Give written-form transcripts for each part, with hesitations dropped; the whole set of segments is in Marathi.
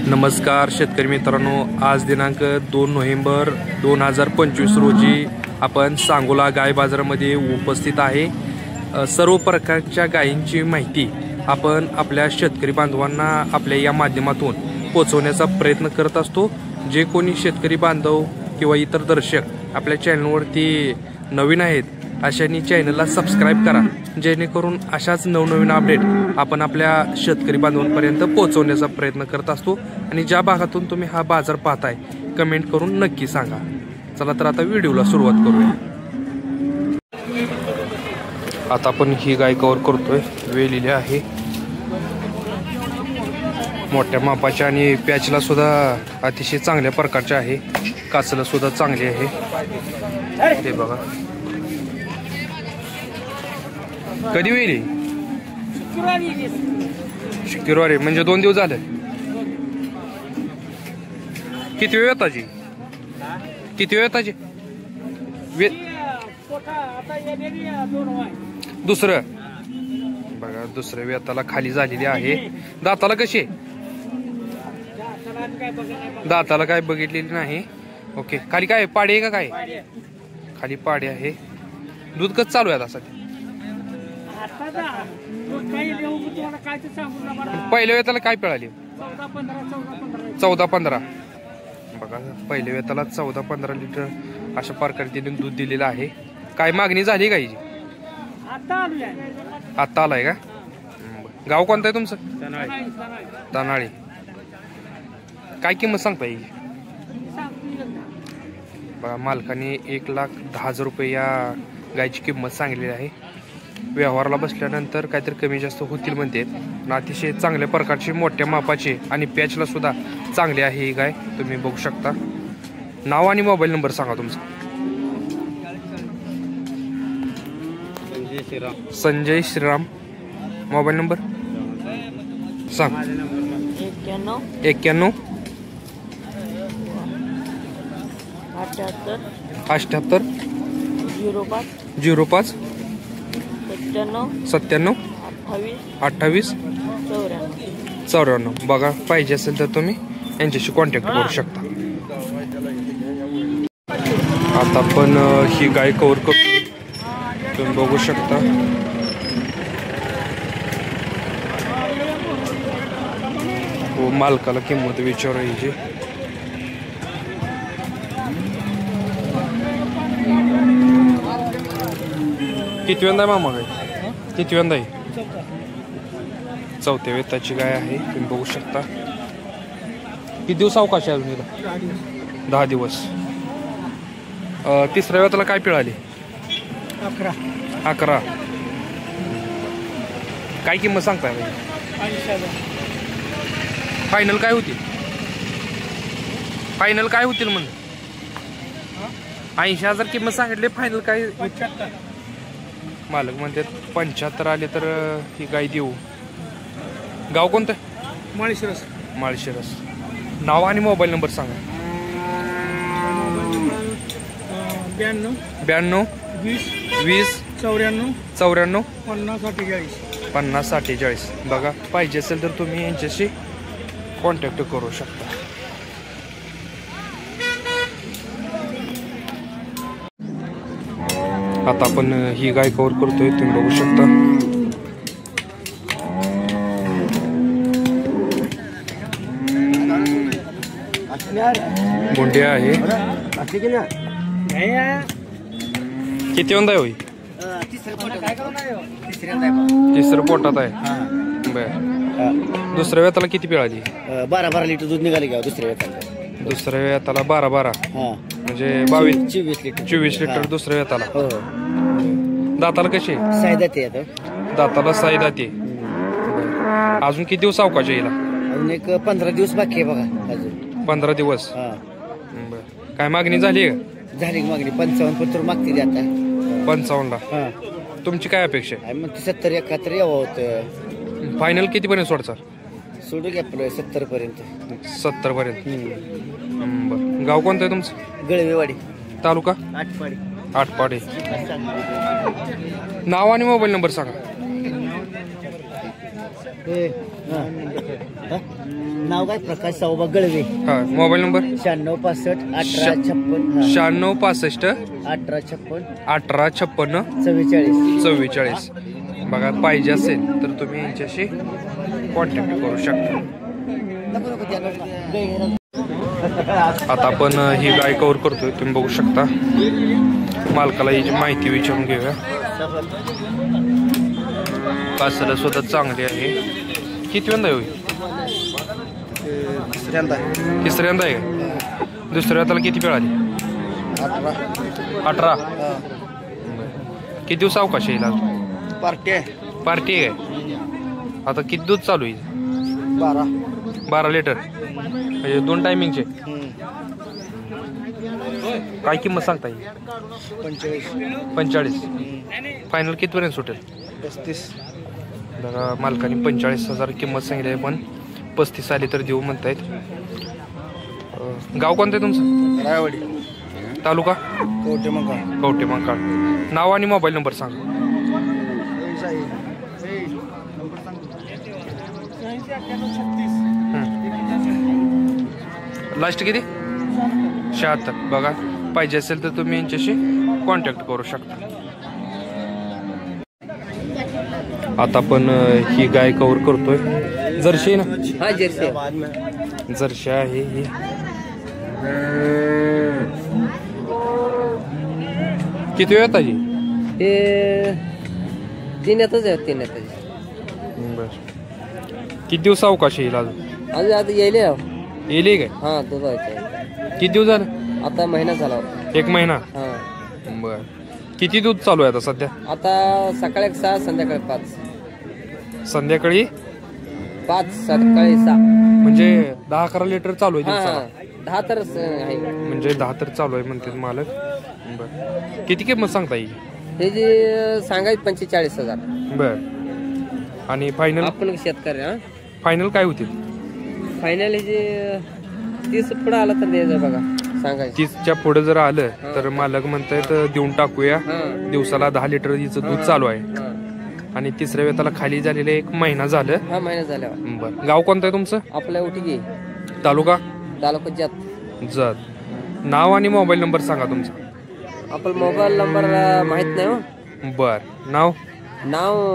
नमस्कार शेतकरी मित्रांनो, आज दिनांक 2 नोव्हेंबर 2025 रोजी आपण सांगोला गाय बाजारामध्ये उपस्थित आहे। सर्व प्रकारच्या गायींची माहिती आपण आपल्या शेतकरी बांधवांना आपल्या या माध्यमातून पोहोचवण्याचा प्रयत्न करत असतो। जे कोणी शेतकरी बांधव किंवा इतर दर्शक आपल्या चॅनलवरती नवीन आहेत अशांनी चॅनलला सबस्क्राइब करा, जेणेकरून अशाच नवनवीन अपडेट आपण आपल्या शेतकरी बांधवांपर्यंत पोहोचवण्याचा प्रयत्न करत असतो। आणि ज्या भागातून तुम्ही हा बाजार पाहताय कमेंट करून नक्की सांगा। चला तर आता व्हिडिओला सुरुवात करूया। आता आपण ही गाय कव्हर करतोय, वेलेली आहे, मोठ्या मापाच्या आणि पॅचला सुद्धा अतिशय चांगल्या प्रकारचे आहे, कासला सुद्धा चांगली आहे। हे बघा कधी वेली शुक्रवारी म्हणजे 2 दिवस झाले। किती वेळ येताची दुसरं बघा, दुसऱ्या वेताला खाली झालेली आहे। दाताला कशी दाताला काय बघितलेली नाही। ओके, खाली काय पाडी आहे का? काय खाली पाडी आहे। दूध कसं चालू आहे आता सध्या? पहिल्या वेताला काय पिळाली? 14-15 बघा, पहिल्या वेताला 14-15 लिटर अशा प्रकारे तिने दूध दिलेलं आहे। काय मागणी झाली गाईची? आता आलाय का? गाव कोणतं आहे तुमचं? तानाळी। काय किंमत सांगता येईल? बघा, मालकाने 1,10,000 रुपये या गायची किंमत सांगितलेली आहे। व्यवहाराला बसल्यानंतर काहीतरी कमी जास्त होतील म्हणते। अतिशय चांगल्या प्रकारची मोठ्या मापाची आणि पॅचला सुद्धा चांगली आहे ही गाय, तुम्ही बघू शकता। नाव आणि मोबाईल नंबर सांगा तुमचा। संजय श्रीराम। मोबाईल नंबर सांग। 91 78 05 97 28 94। बघा, पाहिजे असेल तर तुम्ही यांच्याशी कॉन्टॅक्ट करू शकता। आता आपण ही गाय कव्हर करतो, तुम्ही बघू शकता। हो, मालकाला किंमत विचारायची। किती वेंदा आहे मामा गाय? किती वेंदा आहे? 4थ्या वेताची गाय आहे, तुम्ही बघू शकता। किती दिवस अवकाश आहे अजून हिला? 10 दिवस। तिसऱ्या वेताला काय पिळाली? 11। काय किंमत सांगताय? फायनल काय होती? फायनल काय होतील म्हणून? 80,000 किंमत सांगितली, फायनल काय? मालक म्हणतात 75 आले तर ही गाय देऊ। गाव कोणतं? माळशिरस। नाव आणि मोबाईल नंबर सांगा। 92 20 94 50 48। बघा, पाहिजे असेल तर तुम्ही यांच्याशी कॉन्टॅक्ट करू शकता। आता आपण ही गाय कव्हर करतोय, तुम्ही बघू शकता। गुंडी आहे। किती वेंदा होई? तिसरं पोटात आहे। बर, दुसऱ्या वेताला किती पिळाली? 12 लिटर दूध निघाले का दुसऱ्या वेताला? दुसऱ्या वेताला 12 म्हणजे 24 लिटर दुसऱ्या वेताला। दाताला कशी? दाताला 6 दाते। अजून किती दिवस अवकाश येईल? अजून एक 15 दिवस बाकी आहे बघा। अजून 15 दिवस। काय मागणी झाली का? झाली मागणी 55 मागते आता। 55 ला तुमची काय अपेक्षा आहे? मग 70 71 यावं होतं। फायनल किती पर्यंत सोडचा? सोडू घ्या आपलं 70 पर्यंत। 70 पर्यंत। गाव कोणतं आहे तुमचं? गळवेवाडी, तालुका आटपाडी। नाव आणि मोबाईल नंबर सांगा। नाव काय प्रकाश सावबा गळवे. हा मोबाईल नंबर 9665 9665 1856 1856 44. 44. बघा पाहिजे असेल तर तुम्ही यांच्याशी कॉन्टॅक्ट करू शकता. आता आपण ही गाय कव्हर करतोय, तुम्ही बघू शकता. मालकाला याची माहिती विचारून घेऊया. कासरं सुद्धा चांगली आहे. किती वेळा होईल? तिसऱ्यांदा आहे. दुसऱ्या त्याला किती वेळ आली? 18. किती दिवस अवकाश येईल आज? पार्टी आहे. पार्टी आहे. आता किती दूध चालू आहे? 12 लिटर. म्हणजे 2 टायमिंगचे. काय किंमत सांगता येईल? 45. फायनल कितीपर्यंत सुटेल? 35. बघा मालकाने 45,000 किंमत सांगितली आहे, पण 35 आली तर देऊ म्हणतायत. गाव कोणतं आहे तुमचं? रायवाडी. तालुका? कवठेमंकाळ. कवठेमंकाळ. नाव आणि मोबाईल नंबर सांगा. लास्ट किती? 76. बघा पाहिजे असेल तर तुम्ही यांच्याशी कॉन्टॅक्ट करू शकता. आता आपण ही गाय कव्हर करतोय. जर्सी ना? हा जर्सी. जर्सी आहे ही. किती वेळ ताजी? हे 3 येतच आहे. 3 येतच. बर. किती दिवस अवकाश येईल अजून? अजून आता येईल काय? हा दूध किती दिवस झालं? आता महिना झाला. 1 महिना. हा. बर. किती दूध चालू आहे आता सध्या? आता सकाळी 6 संध्याकाळी 5. संध्याकाळी 5 सकाळी 6. म्हणजे 10-11 लिटर चालू आहे दिवसाला. 10 तर आहे. म्हणजे 10 तर चालू आहे म्हणते मालक. बर. किती किंमत सांगता येईल? हे जे सांगायचं 45,000. बर. आणि फायनल? आपण शेतकरी. हा फायनल काय होतील? फायनल जे 30 पुढे आला तर द्यायचं बघा. सांगायचं 30च्या पुढे जर आलं तर मालक म्हणतायत देऊन टाकूया. दिवसाला 10 लिटर हिचं दूध चालू आहे. आणि तिसऱ्या वेताला खाली झालेले 1 महिना झालं. हा महिना झाला. बर. गाव कोणतं आहे तुमचं? आपल्या उठगी. तालुका? जत. नाव आणि मोबाईल नंबर सांगा तुमचा. आपला मोबाईल नंबर माहित नाही हो. बर. नाव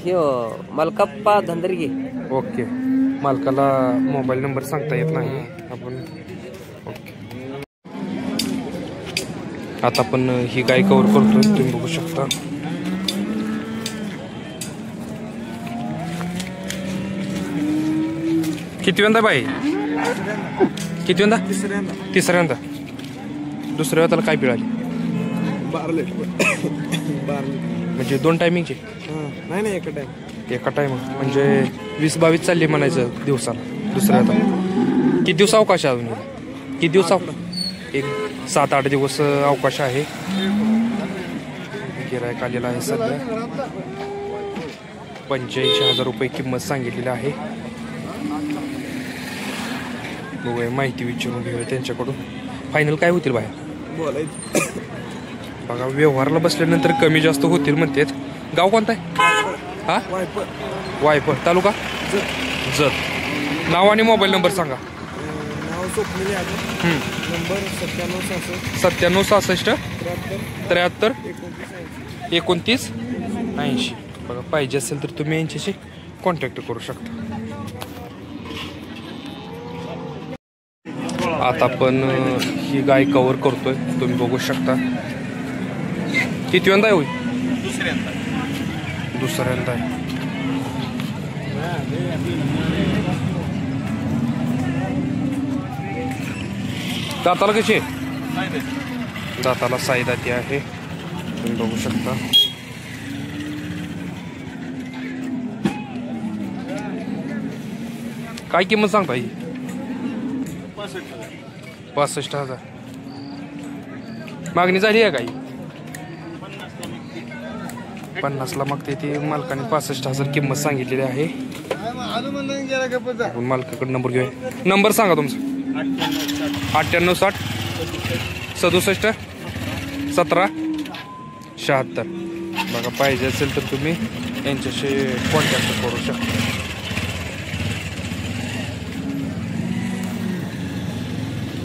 हे मलकप्पा धंदरगी. ओके. मालकाला मोबाईल नंबर सांगता येत नाही आपण. ओके. आता आपण ही गाय कव्हर करतोय, तुम्ही बघू शकता. किती वेळा बाई? किती वेळा? तिसऱ्यांदा. दुसऱ्या वेळा त्याला काय पिळाली? 12 लिटर. म्हणजे 2 टायमिंगचे? नाही एका टाइम. म्हणजे 20-22 चालली म्हणायचं दिवसाला. दुसऱ्या वेळा किती दिवस अवकाश आहे अजून? किती दिवस? एक 7-8 दिवस अवकाश आहे. गिरायक आलेला आहे सध्या. 85,000 रुपये किंमत सांगितलेली आहे. बघूया माहिती विचारून घेऊया त्यांच्याकडून. फायनल काय होतील बाहेर? बघा व्यवहारला बसल्यानंतर कमी जास्त होतील म्हणतात. गाव कोणतं आहे? हा वायपर. तालुका? जत. नाव आणि मोबाईल नंबर सांगा. नंबर 9766 73 29 80. बघा पाहिजे असेल तर तुम्ही यांच्याशी कॉन्टॅक्ट करू शकता. आता आपण ही गाय कव्हर करतोय, तुम्ही बघू शकता. किती वेळा होईल? दुसऱ्यांदा आहे. दाताला कशी आहे? दाताला साई दाती आहे, तुम्ही बघू शकता. काय किंमत सांगता ही? 65,000. मागणी झाली आहे काही? 50ला मागते ती. मालकाने 65,000 किंमत सांगितलेली आहे. आपण मालकाकडे नंबर घेऊया. नंबर सांगा तुमचा. 9860 67 17 76. बघा पाहिजे असेल तर तुम्ही यांच्याशी कॉन्टॅक्ट करू शकता.